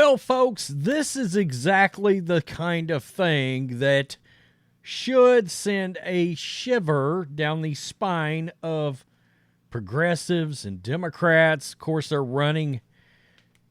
Well, folks, this is exactly the kind of thing that should send a shiver down the spine of progressives and Democrats. Of course, they're running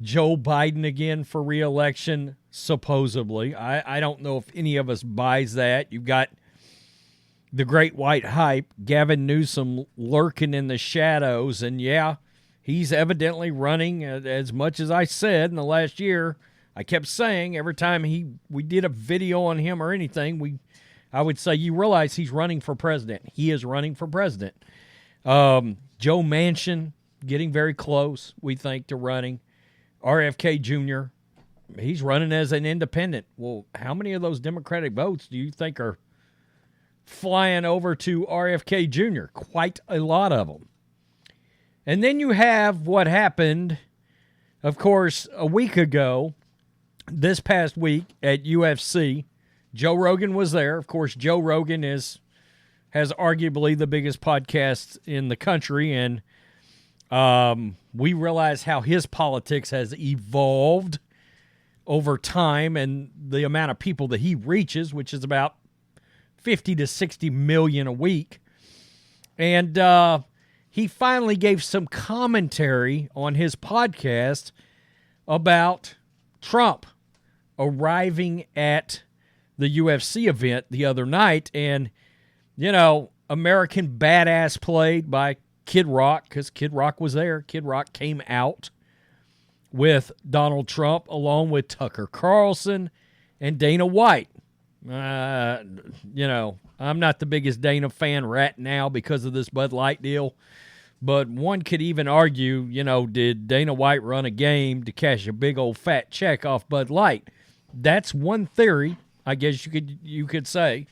Joe Biden again for re-election, supposedly. I don't know if any of us buys that. You've got the great white hype, Gavin Newsom, lurking in the shadows. And yeah, he's evidently running, as much as I said in the last year. I kept saying every time we did a video on him or anything, I would say, you realize he's running for president. He is running for president. Joe Manchin getting very close, we think, to running. RFK Jr., he's running as an independent. Well, how many of those Democratic votes do you think are flying over to RFK Jr.? Quite a lot of them. And then you have what happened, of course, a week ago, this past week at UFC. Joe Rogan was there. Of course, Joe Rogan has arguably the biggest podcast in the country, and we realize how his politics has evolved over time and the amount of people that he reaches, which is about 50 to 60 million a week. And he finally gave some commentary on his podcast about Trump arriving at the UFC event the other night. And, you know, American Badass played by Kid Rock, because Kid Rock was there. Kid Rock came out with Donald Trump along with Tucker Carlson and Dana White. You know, I'm not the biggest Dana fan right now because of this Bud Light deal, but one could even argue, you know, did Dana White run a game to cash a big old fat check off Bud Light? That's one theory, I guess you could say.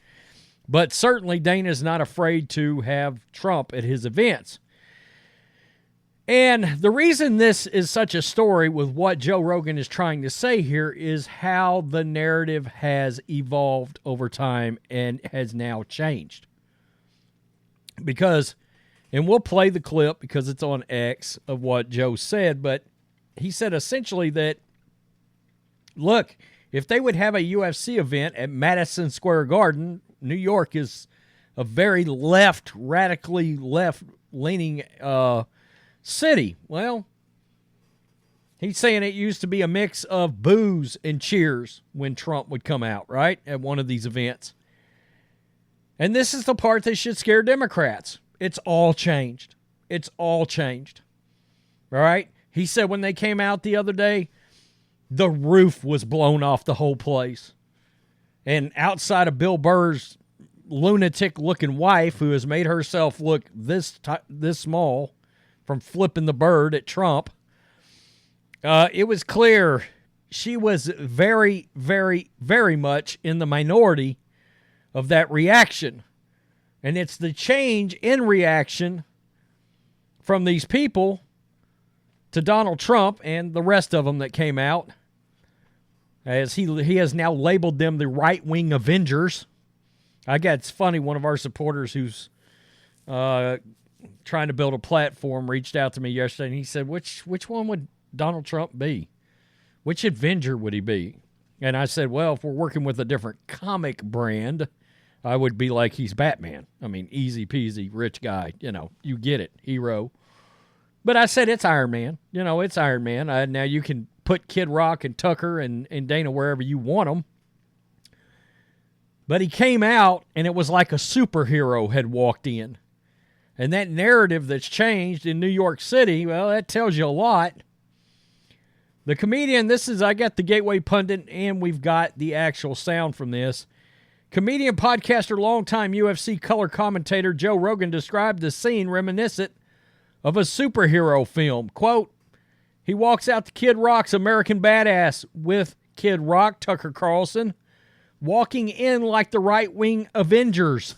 But certainly Dana's not afraid to have Trump at his events. And the reason this is such a story with what Joe Rogan is trying to say here is how the narrative has evolved over time and has now changed. Because, and we'll play the clip because it's on X of what Joe said, but he said essentially that, look, if they would have a UFC event at Madison Square Garden, New York is a very radically left-leaning city. Well, he's saying it used to be a mix of boos and cheers when Trump would come out, right, at one of these events. And this is the part that should scare Democrats. It's all changed. It's all changed. All right? He said when they came out the other day, the roof was blown off the whole place. And outside of Bill Burr's lunatic-looking wife, who has made herself look this small from flipping the bird at Trump, it was clear she was very, very, very much in the minority of that reaction. And it's the change in reaction from these people to Donald Trump and the rest of them that came out, as he has now labeled them the right-wing Avengers. It's funny, one of our supporters who's trying to build a platform reached out to me yesterday, and he said, which one would Donald Trump be? Which Avenger would he be? And I said, well, if we're working with a different comic brand, I would be like he's Batman. I mean, easy peasy, rich guy. You know, you get it, hero. But I said it's Iron Man. You know, it's Iron Man. Now you can put Kid Rock and Tucker and Dana wherever you want them. But he came out, and it was like a superhero had walked in. And that narrative that's changed in New York City, well, that tells you a lot. The comedian, I got the Gateway Pundit, and we've got the actual sound from this. Comedian, podcaster, longtime UFC color commentator Joe Rogan described the scene reminiscent of a superhero film. Quote, he walks out to Kid Rock's American Badass with Kid Rock, Tucker Carlson, walking in like the right-wing Avengers.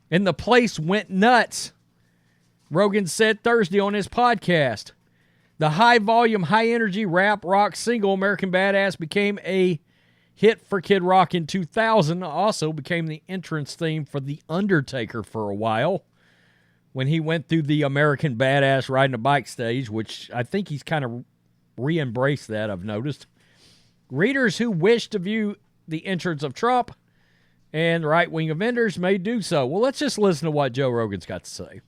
And the place went nuts, Rogan said Thursday on his podcast. The high-volume, high-energy rap rock single American Badass became a hit for Kid Rock in 2000. Also became the entrance theme for The Undertaker for a while when he went through the American Badass riding a bike stage, which I think he's kind of re-embraced that, I've noticed. Readers who wish to view the entrance of Trump and right-wing Avengers may do so. Well, let's just listen to what Joe Rogan's got to say.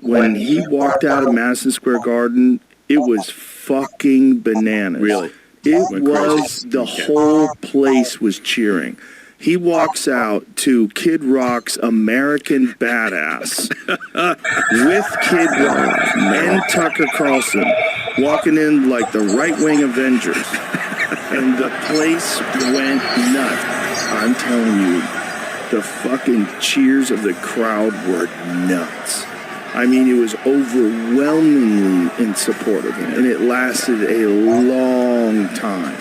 When he walked out of Madison Square Garden, it was fucking bananas. Really? It was, the whole place was cheering. He walks out to Kid Rock's American Badass with Kid Rock and Tucker Carlson walking in like the right-wing Avengers. And the place went nuts. I'm telling you, the fucking cheers of the crowd were nuts. I mean, it was overwhelmingly in support of him, and it lasted a long time.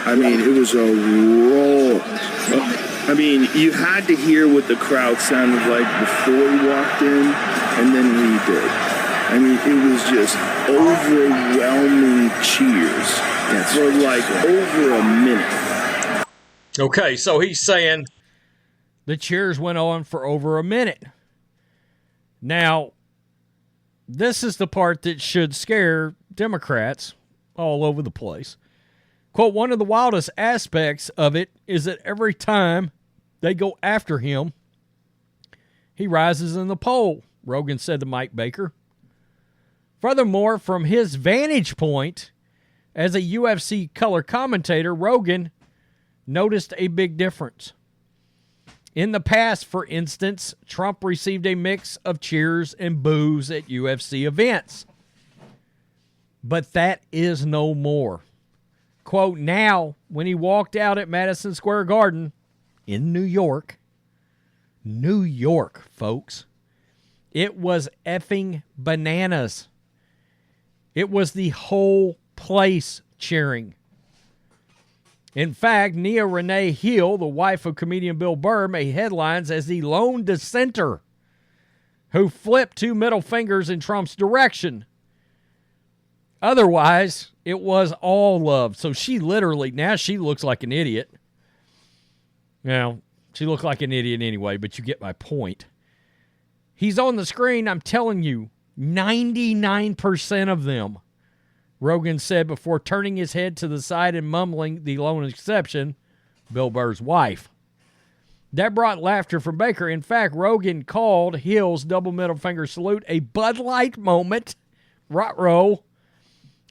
I mean, it was a roll. I mean, you had to hear what the crowd sounded like before he walked in, and then we did. I mean, it was just overwhelming cheers for like over a minute. Okay, so he's saying the cheers went on for over a minute. Now, this is the part that should scare Democrats all over the place. Quote, one of the wildest aspects of it is that every time they go after him, he rises in the poll, Rogan said to Mike Baker. Furthermore, from his vantage point as a UFC color commentator, Rogan noticed a big difference. In the past, for instance, Trump received a mix of cheers and boos at UFC events. But that is no more. Quote, now, when he walked out at Madison Square Garden in New York, folks, it was effing bananas. It was the whole place cheering. In fact, Nia Renee Hill, the wife of comedian Bill Burr, made headlines as the lone dissenter who flipped two middle fingers in Trump's direction. Otherwise, it was all love. So she literally, now she looks like an idiot. Now, she looked like an idiot anyway, but you get my point. He's on the screen, I'm telling you, 99% of them, Rogan said before turning his head to the side and mumbling the lone exception, Bill Burr's wife. That brought laughter from Baker. In fact, Rogan called Hill's double middle finger salute a Bud Light moment, rot-row,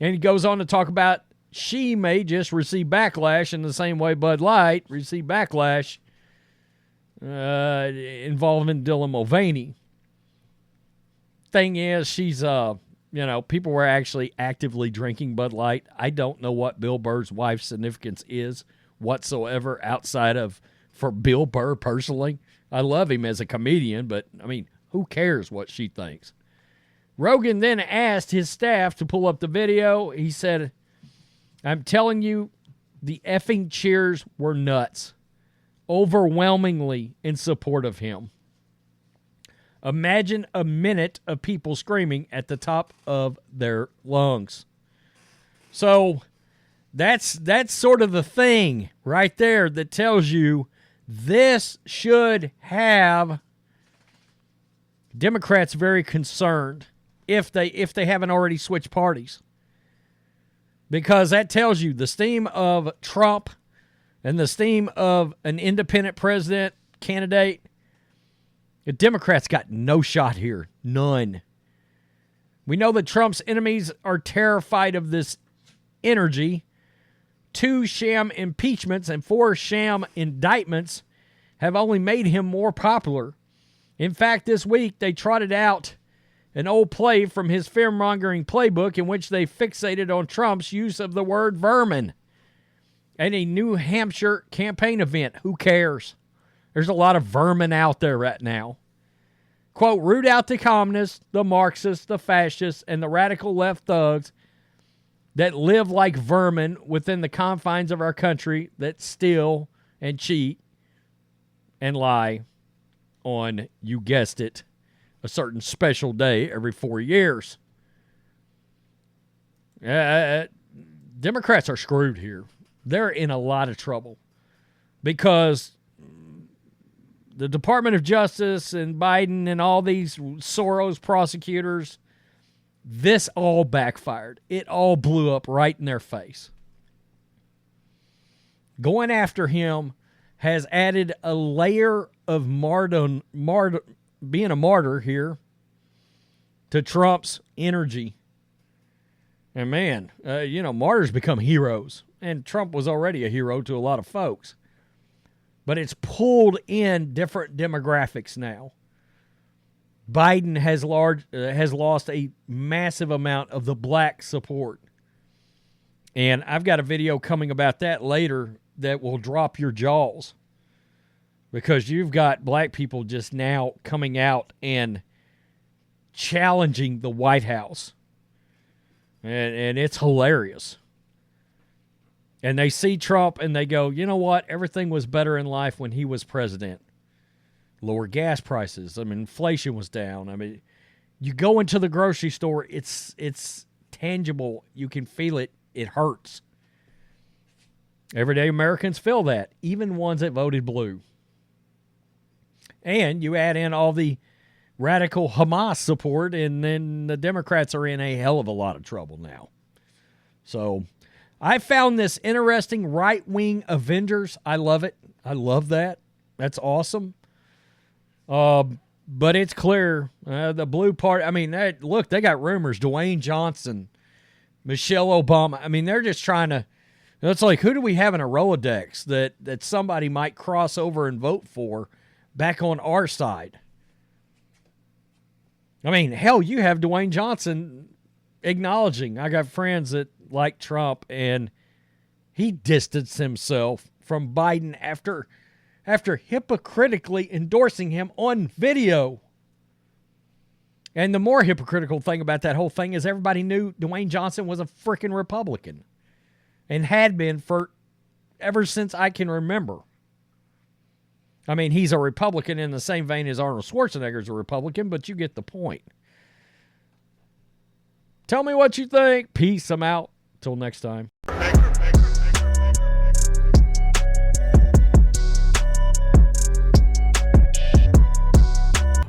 and he goes on to talk about she may just receive backlash in the same way Bud Light received backlash involving Dylan Mulvaney. Thing is, she's people were actually actively drinking Bud Light. I don't know what Bill Burr's wife's significance is whatsoever outside of for Bill Burr personally. I love him as a comedian, but, I mean, who cares what she thinks? Rogan then asked his staff to pull up the video. He said, I'm telling you, the effing cheers were nuts. Overwhelmingly in support of him. Imagine a minute of people screaming at the top of their lungs. So that's sort of the thing right there that tells you this should have Democrats very concerned if they haven't already switched parties. Because that tells you the steam of Trump and the steam of an independent president candidate, the Democrats got no shot here. None. We know that Trump's enemies are terrified of this energy. 2 sham impeachments and 4 sham indictments have only made him more popular. In fact, this week they trotted out an old play from his fear-mongering playbook in which they fixated on Trump's use of the word vermin and a New Hampshire campaign event. Who cares? There's a lot of vermin out there right now. Quote, root out the communists, the Marxists, the fascists, and the radical left thugs that live like vermin within the confines of our country that steal and cheat and lie on, you guessed it, a certain special day every 4 years. Democrats are screwed here. They're in a lot of trouble because the Department of Justice and Biden and all these Soros prosecutors, this all backfired. It all blew up right in their face. going after him has added a layer of being a martyr here to Trump's energy. And man, martyrs become heroes. And Trump was already a hero to a lot of folks. But it's pulled in different demographics now. Biden has lost a massive amount of the black support. And I've got a video coming about that later that will drop your jaws, because you've got black people just now coming out and challenging the White House. And it's hilarious. And they see Trump and they go, you know what? Everything was better in life when he was president. Lower gas prices. I mean, inflation was down. I mean, you go into the grocery store, it's tangible. You can feel it. It hurts. Everyday Americans feel that, even ones that voted blue. And you add in all the radical Hamas support, and then the Democrats are in a hell of a lot of trouble now. So I found this interesting right-wing Avengers. I love it. I love that. That's awesome. But it's clear, the blue party, I mean, look, they got rumors. Dwayne Johnson, Michelle Obama. I mean, they're just trying to, it's like, who do we have in a Rolodex that somebody might cross over and vote for back on our side? I mean, hell, you have Dwayne Johnson acknowledging, I got friends that like Trump, and he distanced himself from Biden after hypocritically endorsing him on video. And the more hypocritical thing about that whole thing is everybody knew Dwayne Johnson was a freaking Republican and had been for ever since I can remember. I mean, he's a Republican in the same vein as Arnold Schwarzenegger's a Republican, but you get the point. Tell me what you think. Peace. I'm out. Till next time.